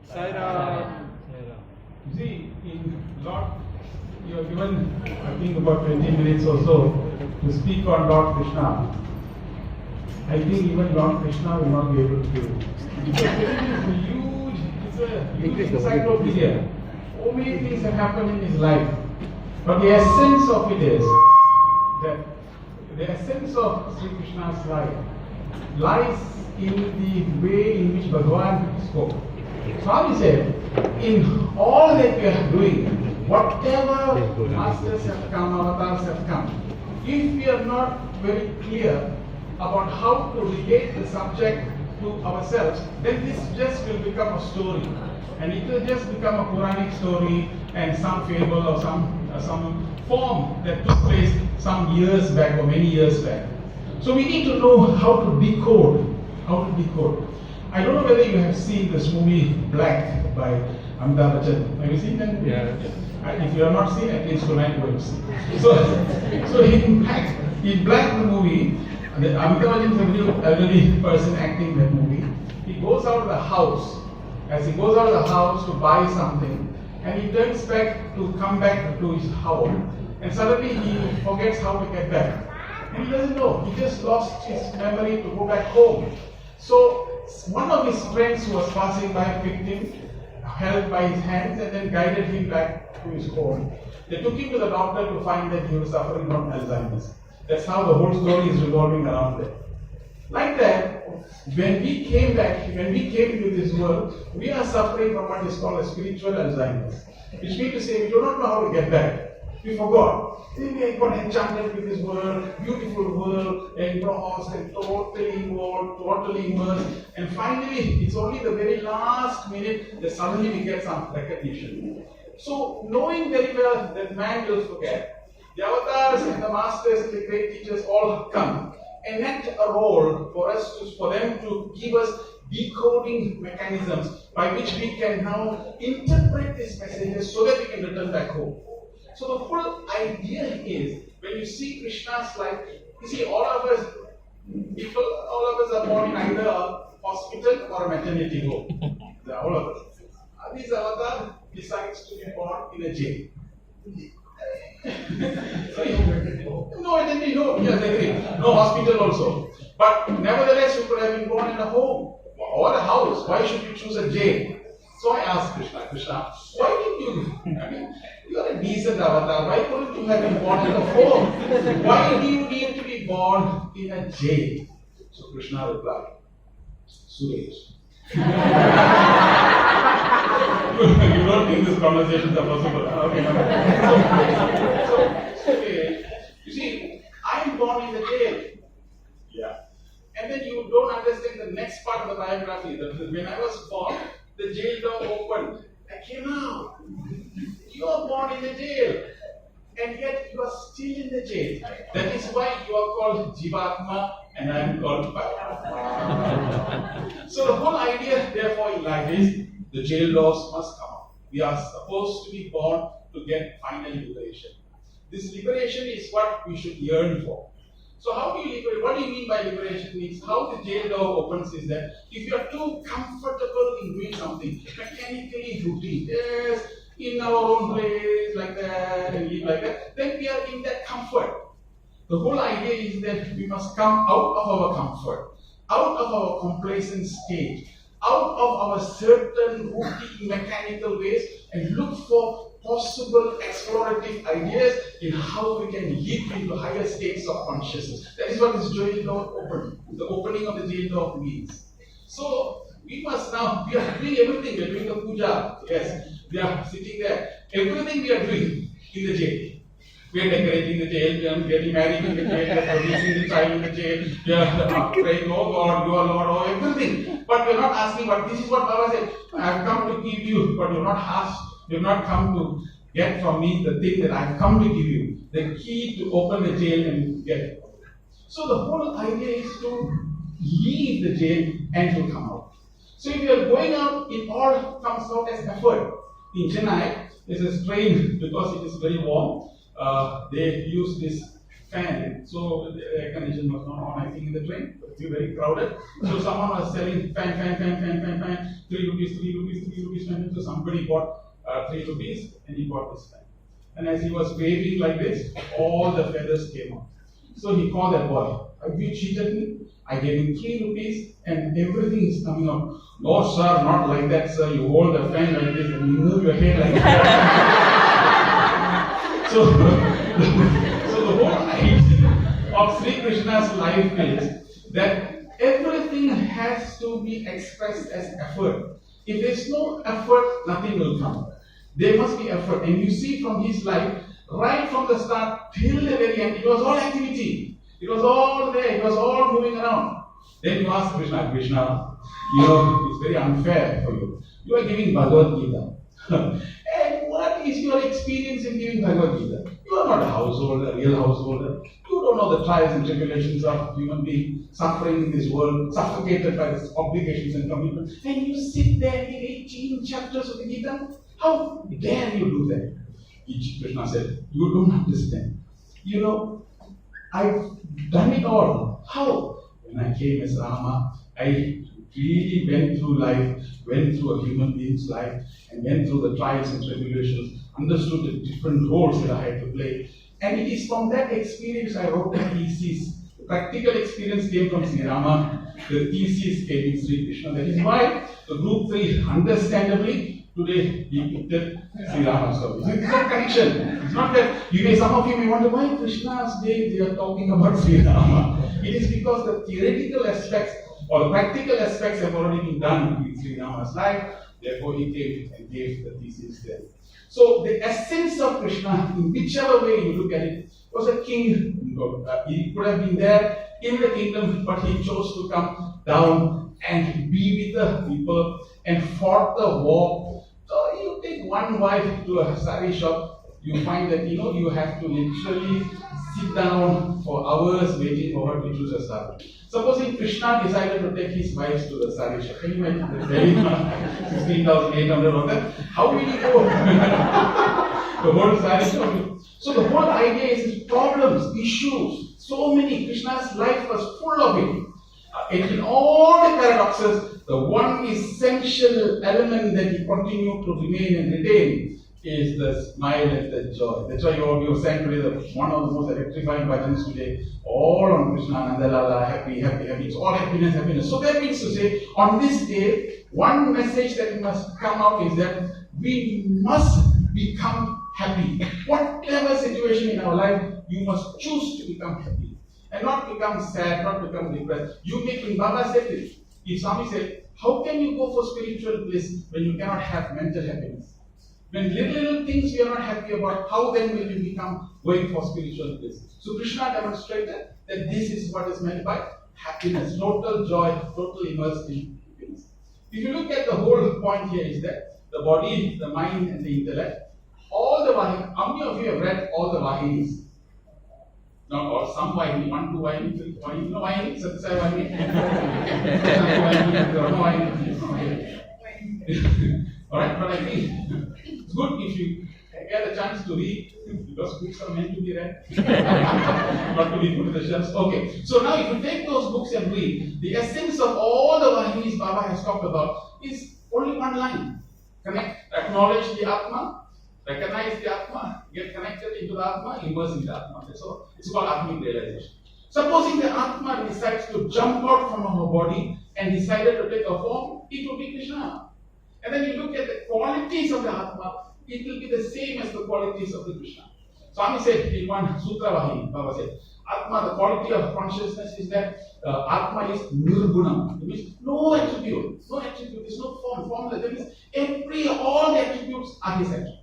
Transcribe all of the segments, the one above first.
Sai Ram. You see, in Lord, you are given, I think, about 20 minutes or so to speak on Lord Krishna. I think even Lord Krishna will not be able to do it. It's a huge encyclopedia. So many things have happened in his life. But the essence of it is that the essence of Sri Krishna's life lies in the way in which Bhagavan spoke. Swami said, in all that we are doing, whatever masters have come, avatars have come, if we are not very clear about how to relate the subject to ourselves, then this just will become a story. And it will just become a Puranic story and some fable or some form that took place some years back or many years back. So we need to know how to decode. I don't know whether you have seen this movie Black by Amitabh Bachchan. Have you seen that movie? Yeah. If you have not seen it, at least tonight you will see. So in Black the movie, Amitabh Bachchan is a very elderly person acting that movie. He goes out of the house. As he goes out of the house to buy something, and he turns back to come back to his house, and suddenly he forgets how to get back. And he doesn't know. He just lost his memory to go back home. So one of his friends who was passing by picked him, held by his hands, and then guided him back to his home. They took him to the doctor to find that he was suffering from Alzheimer's. That's how the whole story is revolving around it. Like that, when we came into this world, we are suffering from what is called a spiritual Alzheimer's. Which means to say we do not know how to get back. We forgot. We got enchanted with this world, beautiful world, engrossed and totally involved, totally immersed. And finally, it's only the very last minute that suddenly we get some recognition. So, knowing very well that man will forget, the avatars and the masters and the great teachers all come, enact a role for them to give us decoding mechanisms by which we can now interpret these messages so that we can return back home. So the whole idea is, when you see Krishna's life, you see all of us are born in either a hospital or a maternity home. All of us. This avatar decides to be born in a jail. No hospital also. But nevertheless, you could have been born in a home or a house. Why should you choose a jail? So I asked Krishna, why did you? You are a decent avatar. Why couldn't you have been born in a home? Why do you need to be born in a jail? So Krishna replied, Suresh. You don't think these conversations are possible. Okay. So, you see, I am born in the jail. Yeah. And then you don't understand the next part of the biography. That when I was born, the jail door opened. I came out. You are born in the jail. And yet you are still in the jail. That is why you are called Jivatma and I am called Paramatma. So the whole idea therefore in life is the jail doors must come out. We are supposed to be born to get final liberation. This liberation is what we should yearn for. So how do you liberate? What do you mean by liberation? Means how the jail door opens is that if you are too comfortable in doing something, mechanically routine, yes, in our own place, like that, and live like that, then we are in that comfort. The whole idea is that we must come out of our comfort, out of our complacent state, out of our certain routine mechanical ways, and look for possible explorative ideas in how we can leap into higher states of consciousness. That is what this jail door opening, the opening of the jail door means. So we must now, we are doing everything, we are doing the puja, yes, we are sitting there, everything we are doing in the jail. We are decorating the jail, we are getting married in the jail, we are producing the child in the jail, we are praying, oh God, you are Lord, oh everything. But we are not asking, but this is what Baba said, I have come to give you, but you have not asked, you have not come to get from me the thing that I have come to give you, the key to open the jail and get it. So the whole idea is to leave the jail and to come out. So if you are going out, it all comes out as effort. In Chennai, this is train because it is very warm. They use this fan. So the air condition was not on, I think, in the train. It was very crowded. So someone was selling fan, 3 rupees, 3 rupees, 3 rupees fan. So somebody bought 3 rupees and he bought this fan. And as he was waving like this, all the feathers came out. So he called that boy. Have you cheated me? I gave him 3 rupees and everything is coming out. No, sir, not like that, sir. You hold the fan like this and you move your head like that. So the whole idea of Sri Krishna's life is that everything has to be expressed as effort. If there's no effort, nothing will come. There must be effort. And you see from his life, right from the start till the very end, it was all activity. It was all there. It was all moving around. Then you ask Krishna, it's very unfair for you. You are giving Bhagavad Gita. And what is your experience in giving Bhagavad Gita? You are not a householder, a real householder. You don't know the trials and tribulations of human beings suffering in this world, suffocated by its obligations and commitments. And you sit there in 18 chapters of the Gita. How dare you do that? Krishna said, you don't understand. I've done it all. How? When I came as Rama, I really went through life, went through a human being's life, and went through the trials and tribulations, understood the different roles that I had to play. And it is from that experience I wrote the thesis. The practical experience came from Sri Rama. The thesis came in Sri Krishna. That is why the group 3, understandably, today he picked Sri Rama's story. It's not connection. It's not that some of you may wonder why Krishna's day they are talking about Sri Rama. It is because the theoretical aspects or the practical aspects have already been done in Sri Rama's life. Therefore, he came and gave the thesis there. So the essence of Krishna, in whichever way you look at it, was a king. He could have been there in the kingdom, but he chose to come down and be with the people and fought the war. So you take one wife to a sari shop, you find that you have to literally sit down for hours waiting for her to choose a sari. Supposing Krishna decided to take his wives to the sari shop, can you imagine the very 16,800 of them? How will he go? The whole sari shop. So the whole idea is problems, issues, so many. Krishna's life was full of it. In all the paradoxes, the one essential element that he continued to remain and retain is the smile and the joy. That's why you sang today one of the most electrifying bhajans today, all on Krishna, Nandalala, happy, happy, happy. It's all happiness, happiness. So that means to say, on this day, one message that must come out is that we must become happy. Whatever situation in our life, you must choose to become happy. And not become sad, not become depressed. When Baba said this, if Swami said, how can you go for spiritual bliss when you cannot have mental happiness? When little things you are not happy about, how then will you become going for spiritual bliss? So Krishna demonstrated that this is what is meant by happiness, total joy, total immersed in happiness. If you look at the whole point here is that the body, the mind and the intellect, all the Vahinis, how many of you have read all the Vahinis? Not all, some Vahini, 1, 2 Vahini, 3 Vahini, no Vahini, SS3 Sai Vahini. Alright, but I think it's good if you get a chance to read, because books are meant to be read, not to be put in the shelves. Okay, so now if you take those books and read, the essence of all the Vahinis Baba has talked about is only one line. Acknowledge the Atma, recognize the Atma, get connected into the Atma, immerse in the Atma. So it's called Atmic realization. Supposing the Atma decides to jump out from our body and decided to take a form, it will be Krishna. And then you look at the qualities of the Atma, it will be the same as the qualities of the Krishna. Swami said in one Sutra Vahini, Baba said, Atma, the quality of consciousness is that Atma is nirguna. It means no attribute, there's no formula. That means all the attributes are his attributes.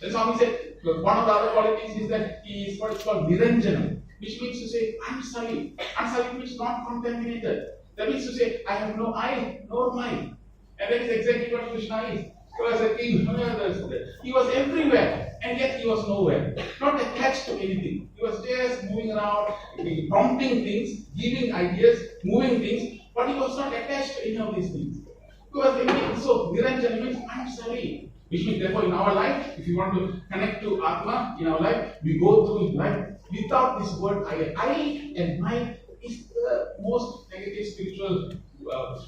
Then Swami said, one of the other qualities is that he is what is called Niranjana, which means to say unsullied. Unsullied means not contaminated. That means to say, I have no eye nor mind. And that is exactly what Krishna is. He was a king, he was everywhere, and yet he was nowhere. Not attached to anything. He was just moving around, prompting things, giving ideas, moving things, but he was not attached to any of these things. He was everything. So Niranjana means unsullied. Which means therefore in our life, if you want to connect to Atma in our life, we go through life without this word I and my is the most negative spiritual.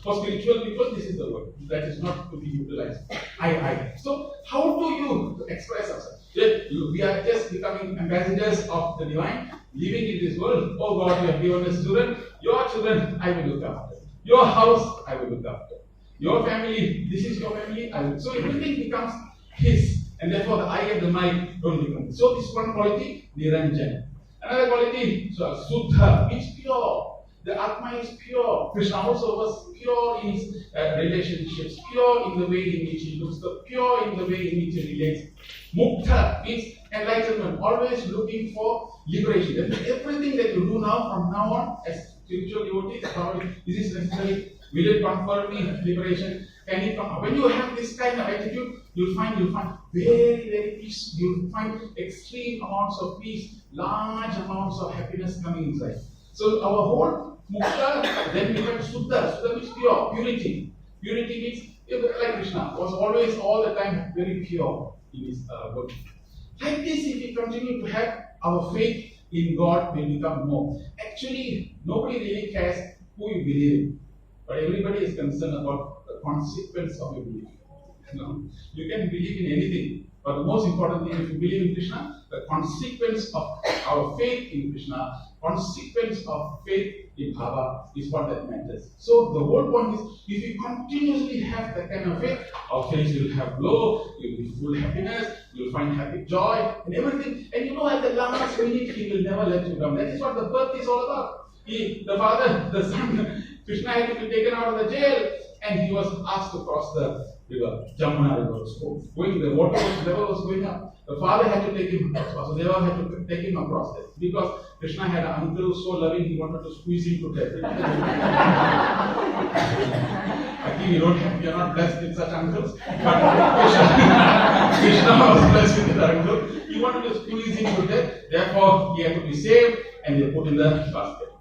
For spiritual people, this is the word that is not to be utilized. I. So, how do you express ourselves? We are just becoming ambassadors of the divine, living in this world. Oh God, you have given us children. Your children, I will look after. Your house, I will look after. Your family, this is your family. I will. So everything becomes His, and therefore the I and the my don't become. So this one quality, Niranjan. Another quality, so Suddha, means pure. The Atma is pure. Krishna also was pure in his relationships, pure in the way in which he looks, pure in the way in which he relates. Mukta means enlightenment, always looking for liberation. Everything that you do now, from now on, as spiritual devotees, is this necessary? Will it confer me liberation? Can it come? When you have this kind of attitude, you'll find very, very peace. You'll find extreme amounts of peace, large amounts of happiness coming inside. So our whole mukta then becomes Suddha. Suddha means pure, purity. Purity means, like Krishna, was always all the time very pure in his work. Like this, if we continue to have our faith in God, will become more. Actually, nobody really cares who you believe in, but everybody is concerned about the consequence of your belief. You can believe in anything, but the most important thing, if you believe in Krishna, the consequence of our faith in Krishna, consequence of faith in Bhava is what that matters. So the whole point is, if you continuously have that kind of faith, our faith will have glow, you will be full happiness, you will find happy joy and everything. And at the last minute, He will never let you down. That is what the birth is all about. The father, the son, Krishna had to be taken out of the jail, and he was asked to cross the river. Jamuna river was going, the water level was going up. The father had to take him across. So Deva had to take him across there. Because Krishna had an uncle so loving, he wanted to squeeze him to death. I think we are not blessed with such uncles. But Krishna was blessed with that uncle. He wanted to squeeze him to death. Therefore, he had to be saved, and they put in the basket.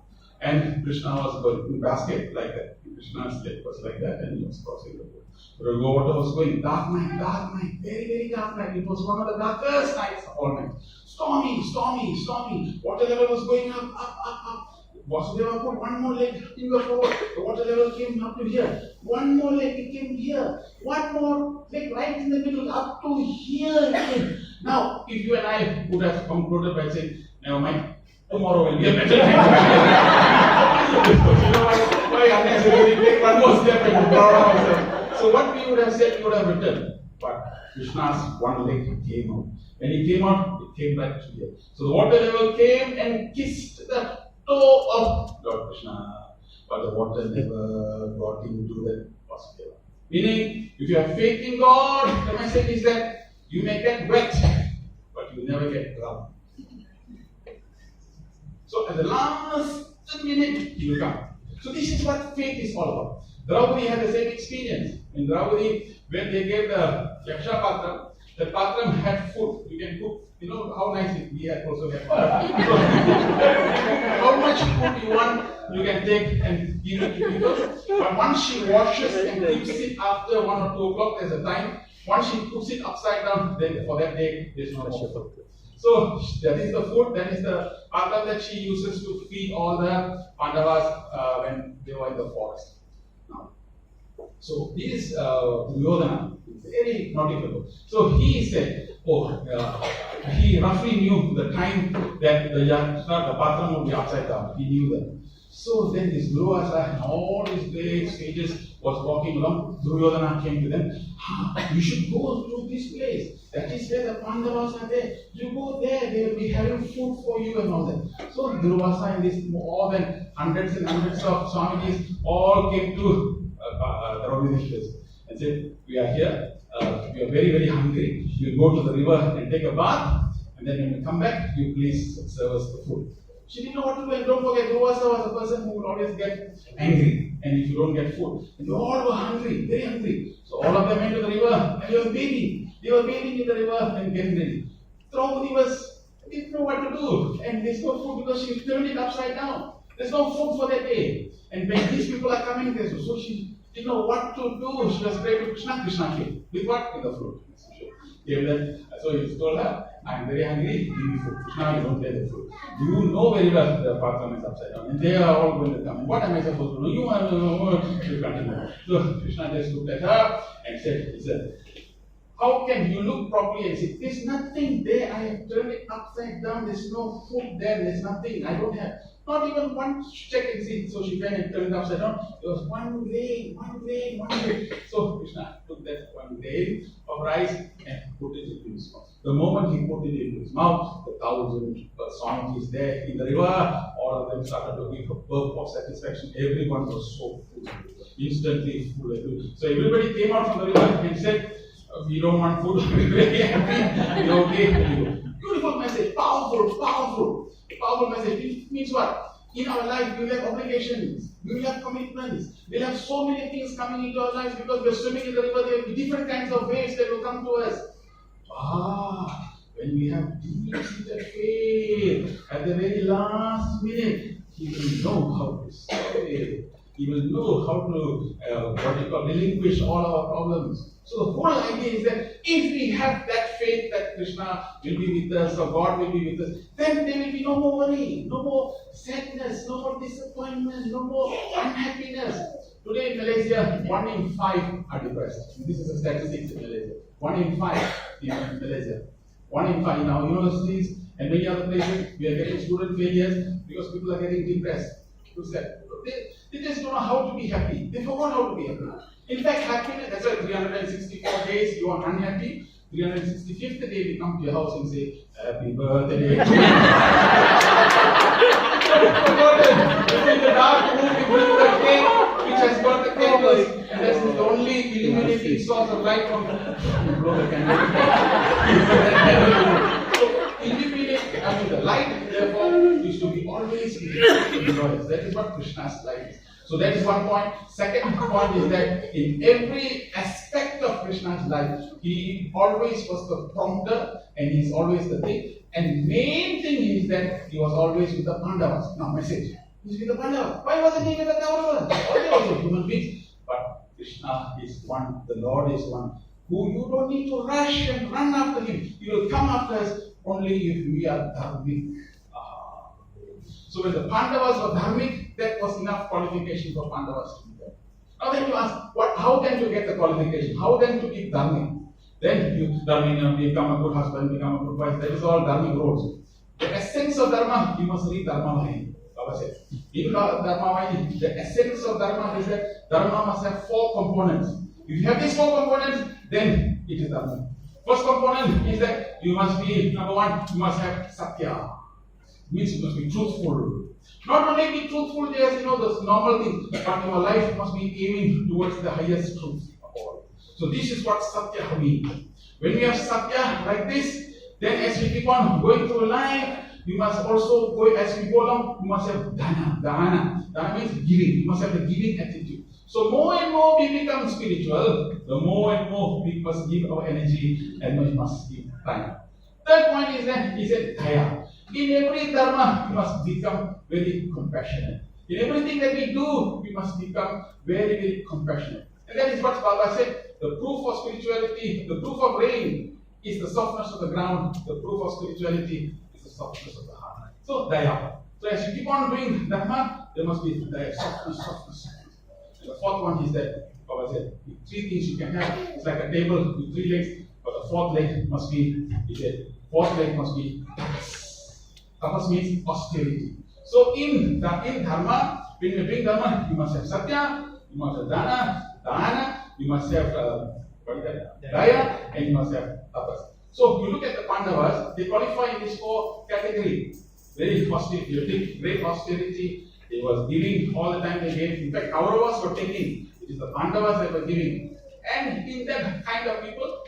And Krishna was going in the basket like that. Krishna's leg was like that, and he was crossing the road. The water was going, dark night, very, very dark night. It was one of the darkest nights of all night. Stormy. Water level was going up. Vasudeva put one more leg in the forward. The water level came up to here. One more leg, it came here. One more leg right in the middle, up to here. Now, if you and I would have concluded by saying, never mind, tomorrow will be a better day. Why unnecessarily take one more step and proud of ourselves. So what we would have said, we would have written. But Krishna's one leg came out. When he came out, it came back to here. So the water level came and kissed the toe of Lord Krishna. But the water never got into the Vasudeva. Meaning, if you have faith in God, the message is that you may get wet, but you never get drowned. So at the last minute, He will come. So this is what faith is all about. Draupadi had the same experience. In Draupadi, when they gave the Yaksha Patram, the Patram had food. You can cook. How nice it is. He had also had food. How much food you want, you can take and give it to people. But once she washes and keeps it after 1 or 2 o'clock, there's a time. Once she puts it upside down, then for that day, there's no more food. So that is the food, that is the patram that she uses to feed all the Pandavas when they were in the forest. So this is Duryodhana, very naughty fellow. So he said, he roughly knew the time that the patram would be upside down. He knew that. So then this Durvasa and all his great sages was walking along. Duryodhana came to them. You should go to this place. That is where the Pandavas are there. You go there, they will be having food for you and all that. So Durvasa and this more than hundreds and hundreds of Swamijis all came to Draupadi's place and said, we are here, we are very, very hungry. You go to the river and take a bath, and then when you come back, you please serve us the food. She didn't know what to do, and don't forget, Durvasa was a person who would always get angry, and if you don't get food. And they all were hungry, very hungry. So all of them went to the river, and they were bathing. They were bathing in the river and getting ready. Draupadi didn't know what to do, and there's no food because she turned it upside down. There's no food for that day. And when these people are coming there, so she didn't know what to do. She was praying to Krishna. Krishna came. With what? With the fruit. Came there, so he told her, I'm very hungry, give me food. Krishna, you don't play the food. You know very well the path is upside down. And they are all going to come. What am I supposed to do? You are to continue. So Krishna just looked at her and said, how can you look properly and say, there's nothing there, I have turned it upside down, there's no food there, there's nothing, I don't have. Not even one check and see. So she went and turned it upside down. There was one grain. So Krishna took that one grain of rice and put it into his mouth. The moment he put it into his mouth, the 1,000 songs there in the river, all of them started to give a burp of satisfaction. Everyone was so full. Instantly full. So everybody came out from the river and said, we don't want food, we're very happy, we're okay. Beautiful message, powerful message. It means what? In our life, we will have obligations, we will have commitments, we will have so many things coming into our lives because we are swimming in the river. There will be different kinds of waves that will come to us. When we have deep-seated faith, at the very last minute, he will know how to stay. He will know how to relinquish all our problems. So the whole idea is that if we have that faith that Krishna will be with us or God will be with us, then there will be no more worry, no more sadness, no more disappointment, no more unhappiness. Today in Malaysia, 1 in 5 are depressed. This is a statistics in Malaysia. 1 in 5 in Malaysia. 1 in 5 in our universities and many other places, we are getting student failures because people are getting depressed. They just don't know how to be happy. They forgot how to be happy. In fact, happiness, that's why 364 days you are unhappy. 365th day we come to your house and say, happy birthday. In the dark room we bring the cake which has got the candles, and that's the only illuminating source of light from blow the candle. So illuminate, the light therefore is to be always joyous. That is what Krishna's life is. So that is one point. Second point is that in every aspect of Krishna's life, he always was the prompter and he is always the thing. And main thing is that he was always with the Pandavas. Now message. He's with the Pandavas. Why wasn't he with the Kauravas? They are also human beings. But Krishna is one, the Lord is one, who you don't need to rush and run after him. He will come after us only if we are dharmic. So when the Pandavas were dharmic, that was enough qualification for Pandavas to be there. Now then you ask, how can you get the qualification? How then to be dharmic? Then you become a good husband, become a good wife. That is all dharmic roles. The essence of dharma, you must read Dharma Vahini. Baba said. In Dharma Vahini, the essence of dharma is that dharma must have 4 components. If you have these 4 components, then it is dharma. First component is that you must be, number 1, you must have satya. Means you must be truthful. Not only be truthful, there's the normal thing, but your life must be aiming towards the highest truth of all. So this is what satya means. When we have satya like this, then as we keep on going through life, you must also go, as we go along, you must have dana. Dana means giving. You must have the giving attitude. So more and more we become spiritual, the more and more we must give our energy and we must give time. Third point is that he said daya. In every dharma, we must become very compassionate. In everything that we do, we must become very, very compassionate. And that is what Baba said. The proof of spirituality, the proof of rain is the softness of the ground. The proof of spirituality is the softness of the heart. So, daya. So as you keep on doing dharma, there must be daya, softness. And the fourth one is that Baba said, 3 things you can have. It's like a table with 3 legs, but the fourth leg must be, he said, fourth leg must be tapas. Tapas means austerity. So in dharma, when you bring dharma, you must have satya, you must have dana, you must have daya, and you must have tapas. So you look at the Pandavas, they qualify in these 4 categories. Very austerity, great austerity. They was giving all the time they gave. In fact, Kauravas were taking. It is the Pandavas that were giving. And in that kind of people,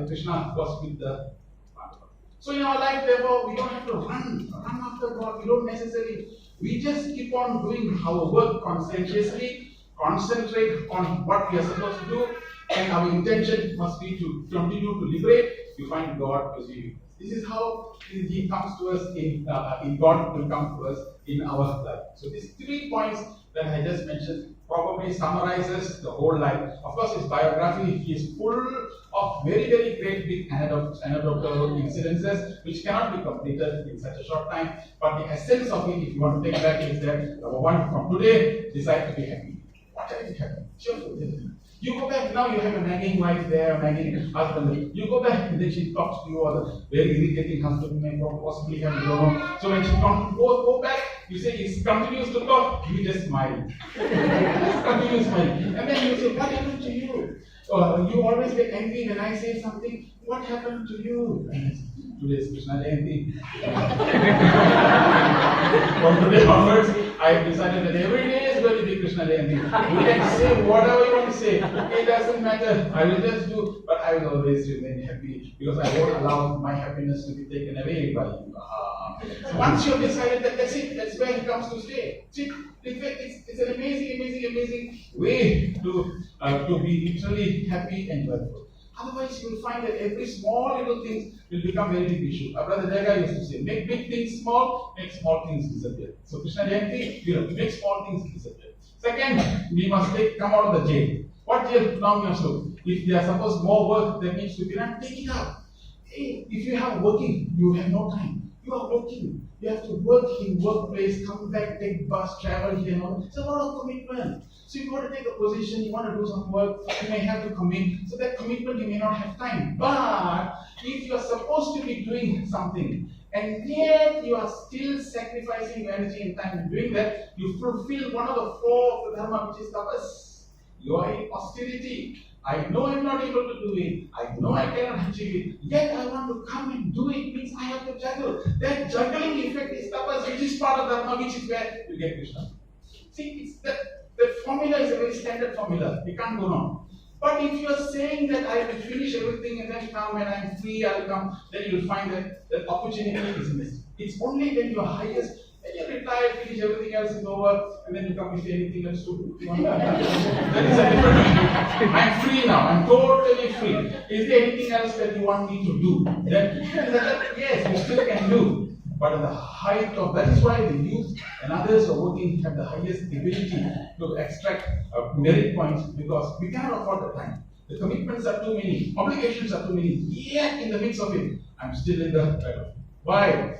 Krishna was with the Pandavas. So in our life, therefore, we don't have to run after God. We don't necessarily. We just keep on doing our work conscientiously, concentrate on what we are supposed to do, and our intention must be to continue to liberate. You find God receiving. This is how He comes to us in God will come to us in our life. So these 3 points that I just mentioned probably summarizes the whole life. Of course, his biography is full of very, very great big anecdotal incidences which cannot be completed in such a short time. But the essence of it, if you want to take back, is that number one, from today, decide to be happy. What are you happy? Cheerful. You go back, now you have a nagging wife there, a nagging husband. You go back and then she talks to you, or the very irritating husband may possibly have, you don't know. So when she go back, you say he continues to talk, you just smile. Just continue smiling. And then you say, what happened to you? You always get angry when I say something. What happened to you? Today is Krishna Janmashtami. From today onwards, I have decided that every day is going to be Krishna Janmashtami. You can say whatever you want to say. It doesn't matter. I will just do, but I will always remain happy because I won't allow my happiness to be taken away by you. So once you have decided that that's it, that's where it comes to stay. See, it's an amazing way to be literally happy and joyful. Otherwise, you will find that every small little thing will become very big issue. Our brother Jaga used to say, make big things small, make small things disappear. So Krishna Janmashtami, make small things disappear. Second, we must come out of the jail. What jail? Now if there are suppose more work that needs to be done, take it out. Hey, if you have working, you have no time. You are working. You have to work in workplace, come back, take bus, travel here and all. It's a lot of commitment. So you want to take a position, you want to do some work, you may have to commit. So that commitment you may not have time. But if you are supposed to be doing something, and yet you are still sacrificing your energy and time in doing that, you fulfill one of the four of the dharma, which is tapas. You are in austerity. I know I'm not able to do it. I know I cannot achieve it. Yet I want to come and do it. Means I have to juggle. That juggling effect is tapas, which is part of dharma, which is where you get Krishna. See, it's that formula is a very standard formula. We can't go wrong. But if you are saying that I will finish everything and then come and I'm free, I'll come, then you'll find that the opportunity is missed. It's only when you are highest, when you retire, finish everything else is over, and then you come and say anything else to do. That is a different thing. I'm free now, I'm totally free. Is there anything else that you want me to do? Then, yes, you still can do. But at the height of, that is why the youth and others who are working have the highest ability to extract merit points, because we cannot afford the time. The commitments are too many, obligations are too many, yet in the midst of it, I'm still in the battle. Why?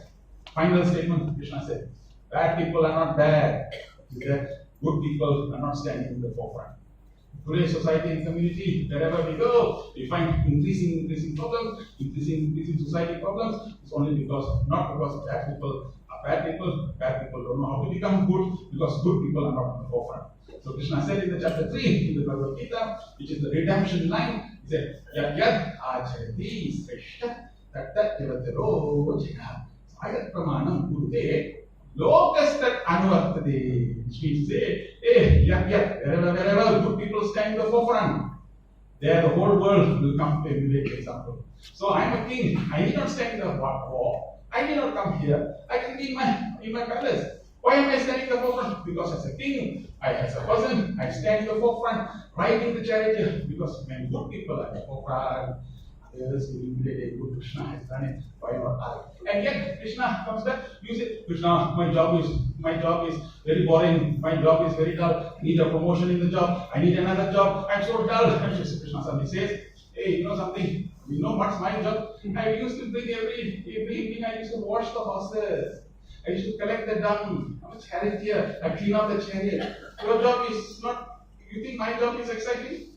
Final statement, Krishna said, bad people are not bad, that good people are not standing in the forefront. Today's society and community, wherever we go, we find increasing problems, increasing society problems. It's only because, not because bad people are bad people don't know how to become good, because good people are not in the forefront. So Krishna said in the chapter 3 in the Bhagavad Gita, which is the redemption line, he said, Yad yad acharati sreshta tattat devataro jena ayat pramanam gurute lokastat anuvartate, which means to say, wherever good people stand in the forefront, there the whole world will come to emulate example. So I am a king, I need not stand in the war, I need not come here, I can be in my palace. Why am I standing in the forefront? Because as a king, as a person, I stand in the forefront, riding the chariot, because when good people are in the forefront, others will emulate good. Krishna has done it, why not I? And yet Krishna comes back, you say, Krishna, my job is very boring, my job is very dull, I need a promotion in the job, I need another job, I'm so dull. And Krishna suddenly says, hey, you know something, you know what's my job? I used to bring every evening, I used to wash the horses, I used to collect the dung, I'm a charioteer, I clean up the chariot. Your job is not, you think my job is exciting?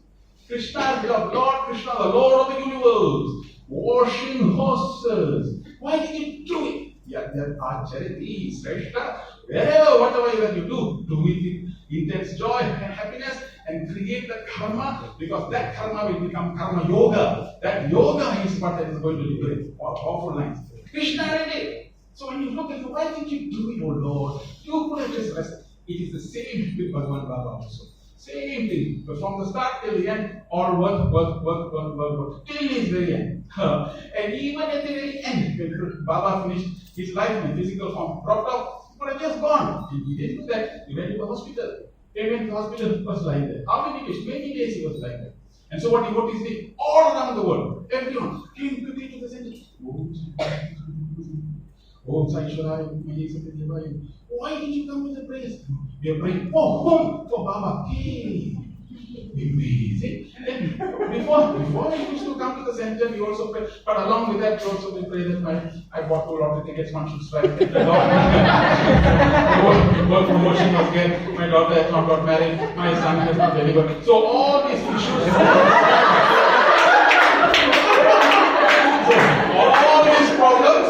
Krishna's job, Lord Krishna, the Lord of the universe, washing horses. Why did you do it? Yad acharati sreshta. Wherever, whatever you do with intense joy and happiness and create the karma, because that karma will become karma yoga. That yoga is what that is going to liberate. Powerful lines. Krishna did it. So when you look at it, why did you do it, oh Lord? You could have just rested. It is the same with Bhagavan Baba also. Same thing. But from the start till the end, all work, till his very end. And even at the very end, when Baba finished his life in physical form, dropped off, he could have just gone. He didn't do that. He went to the hospital. He went to the hospital, he was lying there. How many days? Many days he was lying there. And so what devotees did, all around the world, everyone came quickly to the center. Om Sai Shwaraya. Why did you come with the prayers? We are praying, oh, home for Baba. Hey, Amazing. Then before he used to come to the center, we also pray. But along with that, we also pray that I bought 2 lottery tickets, one should strike. Work promotion was get. My daughter has not got married. My son has not delivered. So all these issues. All these problems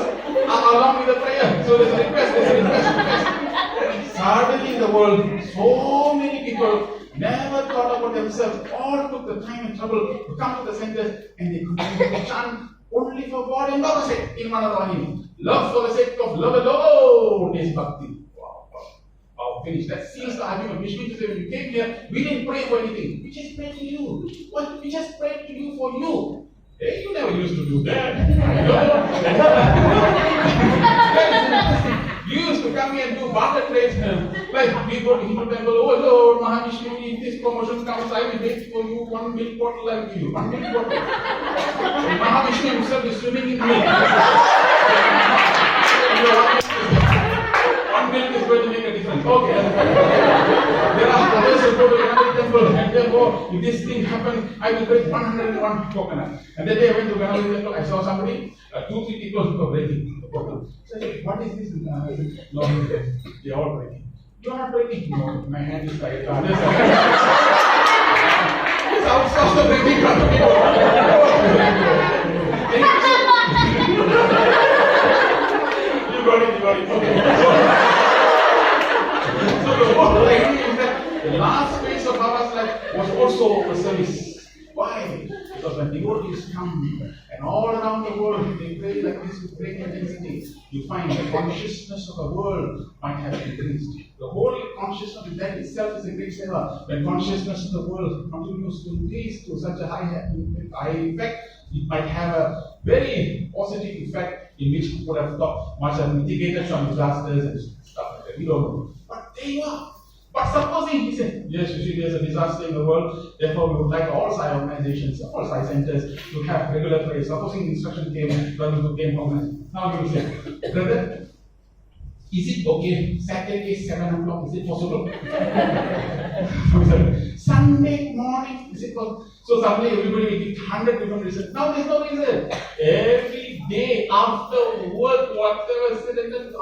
are along with the prayer. So there's a request. Suddenly in the world, so many people never thought about themselves, all took the time and trouble to come to the centers, and they continue to chant only for God and God's sake in Manadvani. Love for the sake of love alone is bhakti. Wow, finished. That seals the argument. Which means when you came here, we didn't pray for anything. We just prayed to you. What? We just prayed to you for you. Hey, you never used to do that. You used to come here and do barter trades. Like we go to Hindu temple, oh Lord, Mahavishnu, if this promotion comes, I will make for you 1 milk bottle, I will give you 1 milk bottle. Mahavishnu himself is swimming in milk. 1 milk is going to make a difference. Okay. There are others who go to Ganapati temple and they go, if this thing happens, I will break 101 coconut. And the day I went to Ganapati temple, I saw somebody, 2-3 people were breaking the coconut. So I said, what is this? No, they are all breaking. You are not breaking? No, my hand is tied. It's outsourced the breaking from the people. You got it. Okay. So the whole idea is that the last phase of Baba's life was also a service. Why? Because when devotees come and all around the world they pray like this with great intensity, you find the consciousness of the world might have increased. The whole consciousness of that itself is a great seva. When consciousness of the world continues to increase to such a high effect, it might have a very positive effect in which we would have thought must have mitigated some disasters and stuff like that. We don't know. But there you are. But supposing he said, yes, you see, there's a disaster in the world, therefore we would like all Sai organizations, all Sai centers to have regular prayers. Supposing the instruction came organized. Now you will say, brother, is it okay? Saturday 7 o'clock, is it possible? Sunday morning, is it possible? So suddenly everybody will give 100 different reasons. Now there's no reason. Every day after work, whatever said and done,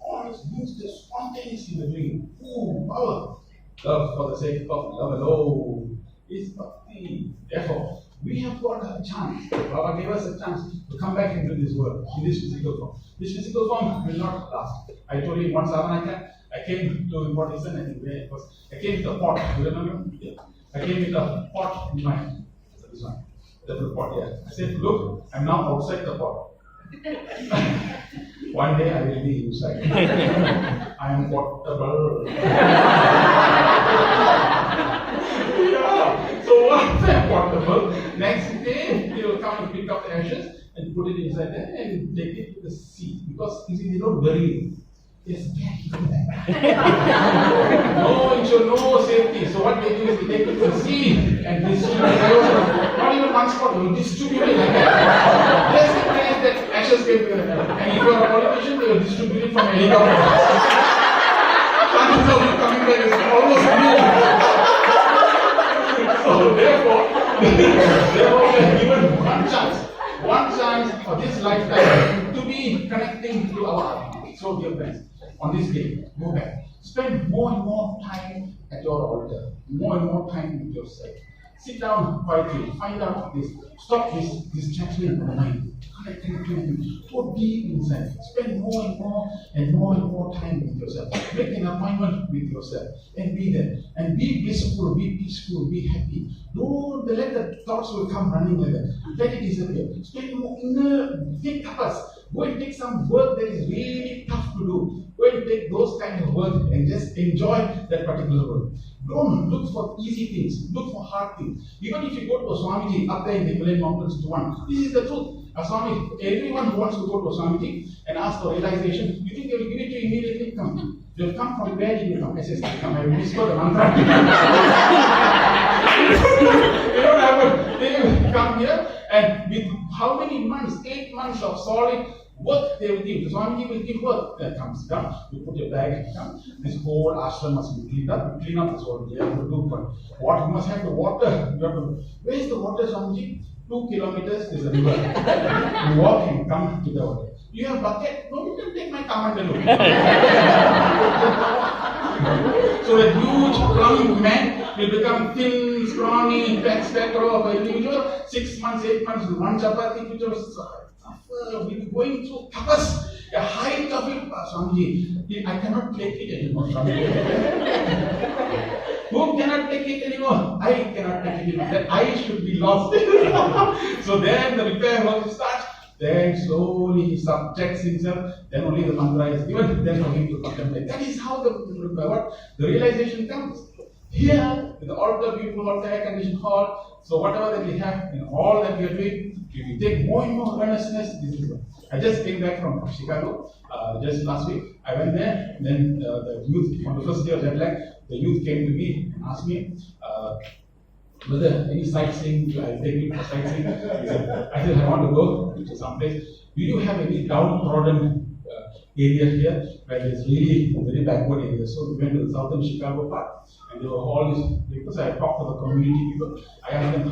all these things just spontaneously in the dream. Ooh, power. Love for the sake of love alone is bhakti. Therefore, we have got a chance. Baba gave us a chance to come back into this world, in this physical form. This physical form will not last. I told you once I came to what is the name? Where it was. I came with a pot. You remember? Yeah. I came with a pot in my hand. This one. The pot, yeah. I said, look, I'm now outside the pot. One day I will be inside. I am portable. Yeah. So once I am portable, next day they will come and pick up the ashes and put it inside there and take it to the sea. Because you see, they don't bury it. They scared to do that. No insurance, no safety. So what they do is they take it to the sea and distribute it. Not even one spot, they will distribute it like that. Just in case that ashes came together. And if you are a politician, they will distribute it from a helicopter. Chances of you coming back is almost nil. So therefore, we are given one chance for this lifetime to be connecting to our heart. So dear friends, on this day, go back. Spend more and more time at your altar. More and more time with yourself. Sit down quietly. Find out this. Stop this distraction of the mind. Connecting to Him. Go deep inside. Spend more and more time with yourself. Make an appointment with yourself. And be there. And be blissful, be peaceful, be happy. Don't let the thoughts will come running like that. Let it disappear. Spend more inner, take tapas. Go and take some work that is really tough to do. Go and take those kind of work and just enjoy that particular work. Don't look for easy things. Look for hard things. Even if you go to a Swamiji up there in the Himalayan mountains to one, this is the truth. A Swami, everyone who wants to go to a Swamiji and ask for realization, you think they will give it to you immediately? Come. They will come from where you will come. SS3 come. I will whisper the mantra. They don't have they will come here and with how many months? 8 months of solid Work they will give. The Swamiji will give work. Then comes, you put your bag, come. This whole ashram must be cleaned up. You clean up this whole. You have to do what? You must have the water. You have to. Where is the water, Swamiji? 2 kilometers is a river. You walk and come to the water. You have bucket? No, you can take my Kamandalu. So a huge plump man will become thin, scrawny, backspatter of an individual. 6 months, 8 months, one chapati, which was we'll be going through tapas. A height of it, Swamiji, I cannot take it anymore, Swamiji. Who cannot take it anymore? I cannot take it anymore. That I should be lost. So then the repair work starts. Then slowly he subjects himself. Then only the mantra is given. Then for him to contemplate. That is how the realization comes. Here, with the altar, beautiful altar, air-conditioned hall. So whatever that we have, in all that we are doing, if we take more and more earnestness, this is what. I just came back from Chicago just last week. I went there. Then the youth, on the first day of jet lag, the youth came to me and asked me, was there any sightseeing? I'll take you for sightseeing. I said, I want to go to some place. Do you have any downtrodden area here where there's really very backward area? So we went to the southern Chicago part, and there were all these people. I talked to the community people. I asked them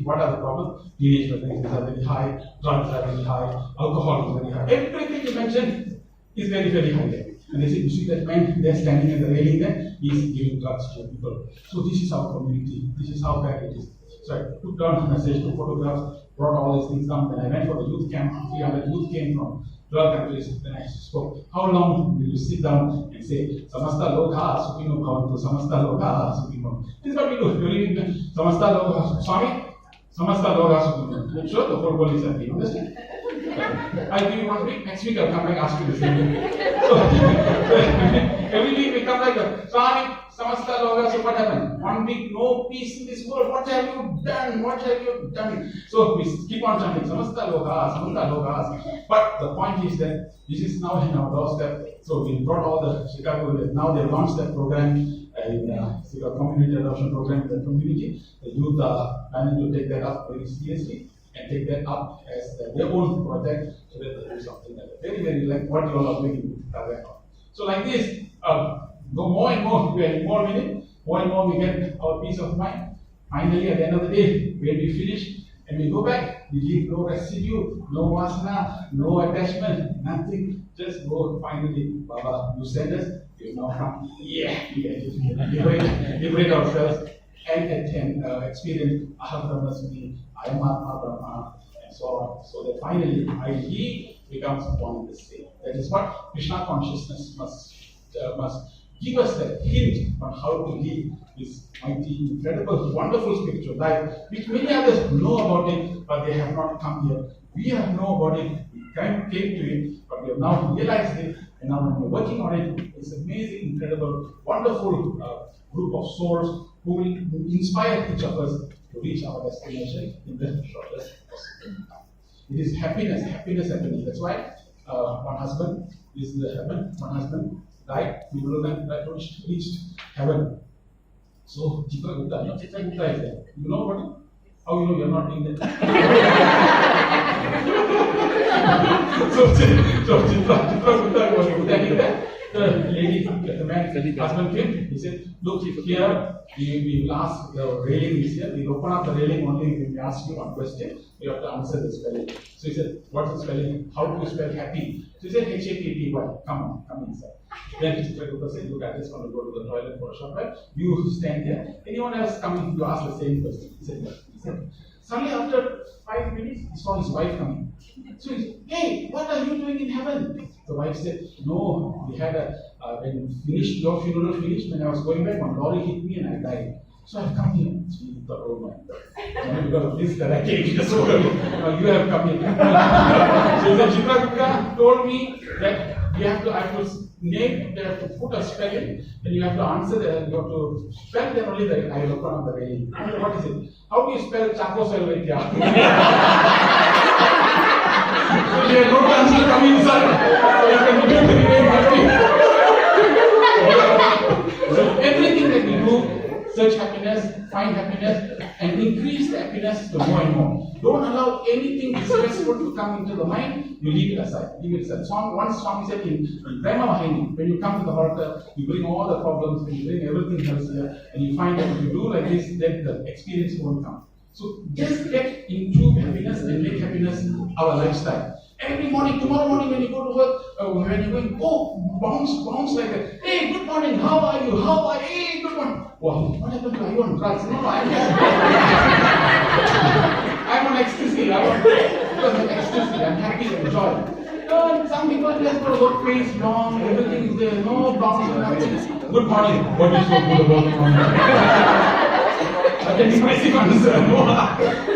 what are the problems? Teenage pregnancies are very high, drugs are very high, alcohol is very high. Everything you mentioned is very, very high there. And they said, you see that man there standing at the railing there, he's giving drugs to people. So this is our community, this is how bad it is. So I took down a message, took photographs, brought all these things down. Then I went for the youth camp, 300 youth came from drug countries. Then I spoke, how long will you sit down and say, Samasta Lokha Sukhino Bhavantu, Samasta Lokha Sukhino. This is what we do. Samasta Lokha, Swami, Samasta Lokha Sukhino. I'm sure the whole world is happy. Understand? I'll give you 1 week, next week I'll come back and ask you the same thing. So, every week we come like that. Swami, Samasta Loga, so what happened? 1 week, no peace in this world. What have you done? What have you done? So we keep on chanting, Samasta Loga, Samasta Loga. But the point is that this is now in our doorstep. So we brought all the Chicago, now they launched that program in Chicago Community Adoption Program in the community. The youth are planning to take that up very seriously and take that up as their own project so that they do something like that. Very, very like what you all are doing with Tavern. So like this, go more and more, we are involved in it, more and more we get our peace of mind. Finally, at the end of the day, when we finish and we go back, we leave no residue, no vasana, no attachment, nothing. Just go finally, Baba, you send us, you now come, liberate ourselves and experience Aham Brahma Sudhi, I am Atma Brahma, and so on. So that finally, he becomes one and the same. That is what Krishna consciousness must give us that hint on how to live this mighty, incredible, wonderful spiritual life, which many others know about it, but they have not come here. We have known about it, we came to it, but we have now realized it, and now when we're working on it, it's amazing, incredible, wonderful group of souls who will inspire each of us to reach our destination in the shortest possible time. It is happiness, happening. That's why one husband is in the heaven, one husband died, we will then reached heaven. So Chitra Gupta, no, Chitra Gupta is there. You know what? How you know you're not doing that? so Chitra Gupta was telling that. The man, husband came, he said, look, if here we will ask the railing is here, we open up the railing only when we ask you one question, you have to answer the spelling. So he said, what's the spelling? How do you spell happy? So he said, H-A-P-P-Y, come inside. Then Chitra Gupta said, look, I just want to go to the toilet for a short while. You stand here. Anyone else coming, you ask the same question. He said, suddenly after 5 minutes, he saw his wife coming. So he said, hey, what are you doing in heaven? The wife said, no, we had when your funeral finished, when I was going back, one lorry hit me and I died. So I've come here. So he thought, oh my God, because of this that I came here so early. You have come here. So the Chitra Gupta told me that I have to name, they have to put a spelling, then you have to answer, you have to spell, then only I will open up the railing. What is it? How do you spell Chaco Salvatya? So you have no chance to come inside. So you can do the name happy. So everything that we do search happiness, find happiness, and increase the happiness to more and more. Don't allow anything distressful to come into the mind. You leave it aside. Leave it aside. Once Swami said in Dharma Vahini, when you come to the altar, you bring all the problems, and you bring everything else here, and you find that if you do like this, then the experience won't come. So just get into happiness and make happiness our lifestyle. Every morning, tomorrow morning when you go to work, when you're going, bounce like that. Hey, good morning, how are you? Hey, good morning. Wow, what happened to you? Are you on drugs? No, I'm I'm on ecstasy. Because of ecstasy, I'm happy and joy. Some people just go to work face long, everything is there, no bouncing, nothing. Good morning. What is so good about the morning? That's a depressive answer.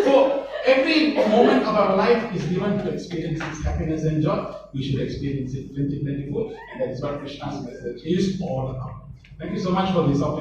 So, every moment of our life is given to experience its happiness and joy. We should experience it plentiful, and that is what Krishna's message is all about. Thank you so much for this opportunity.